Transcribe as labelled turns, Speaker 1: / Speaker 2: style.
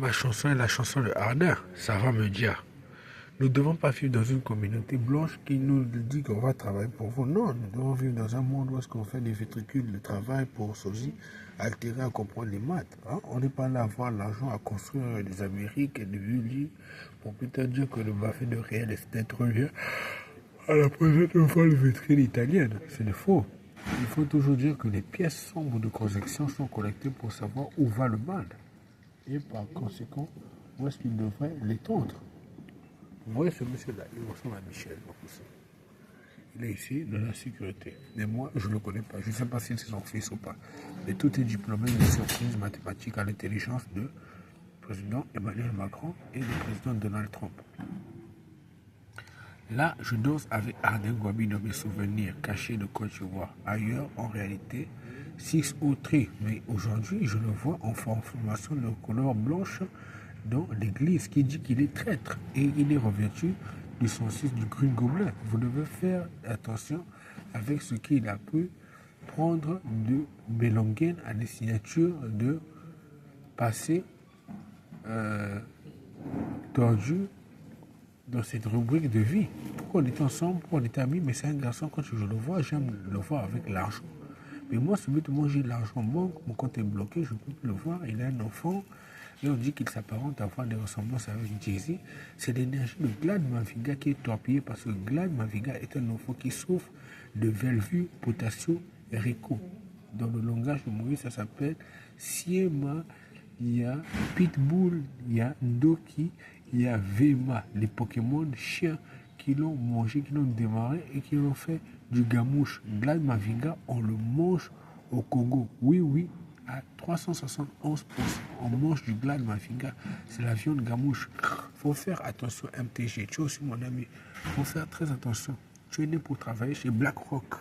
Speaker 1: Ma chanson est la chanson de Arda, Sarah me dit. Nous ne devons pas vivre dans une communauté blanche qui nous dit qu'on va travailler pour vous. Non, nous devons vivre dans un monde où est-ce qu'on fait des vétricules de travail pour aussi altérer à comprendre les maths. Hein? On n'est pas là à avoir l'argent à construire des Amériques et des villes pour peut-être dire que le Buffet de réel est peut-être revient à la prochaine fois de vitrine italienne. C'est de faux. Il faut toujours dire que les pièces sombres de conjection sont collectées pour savoir où va le mal. Et par conséquent, où est-ce qu'il devrait l'étendre. Vous voyez ce monsieur-là, il ressemble à Michel. Il est ici de la sécurité. Mais moi, je ne le connais pas. Je ne sais pas si c'est son fils ou pas. Mais tout est diplômé de surprise mathématique à l'intelligence de président Emmanuel Macron et du président Donald Trump. Là, je danse avec Arden Gwabi dans mes souvenirs cachés de Côte d'Ivoire. Ailleurs, en réalité, 6 autres. Mais aujourd'hui, je le vois en formation de couleur blanche dans l'église qui dit qu'il est traître et il est revêtu du son 6 du Green Goblin. Vous devez faire attention avec ce qu'il a pu prendre de Belonguin à des signatures de passé tordu dans cette rubrique de vie. Pourquoi on était ensemble, pourquoi on était amis, mais c'est un garçon, quand je le vois, j'aime le voir avec l'argent. Mais moi, celui de moi, j'ai l'argent en banque, mon compte est bloqué, je ne peux plus le voir, il a un enfant, et on dit qu'il s'apparente à avoir des ressemblances avec Jay-Z. C'est l'énergie de Glad Maviga qui est torpillée parce que Glad Maviga est un enfant qui souffre de Velvu, Potassio et Rico. Dans le langage de Moïse, ça s'appelle Siema, il y a Pitbull, il y a Ndoki, il y a Vema, les Pokémon chiens qui l'ont mangé, qui l'ont démarré et qui l'ont fait du gamouche. Glad Maviga, on le mange au Congo. Oui, à 371%. On mange du Glad Maviga. C'est la viande gamouche. Faut faire attention, MTG. Tu es aussi mon ami. Faut faire très attention. Tu es né pour travailler chez BlackRock.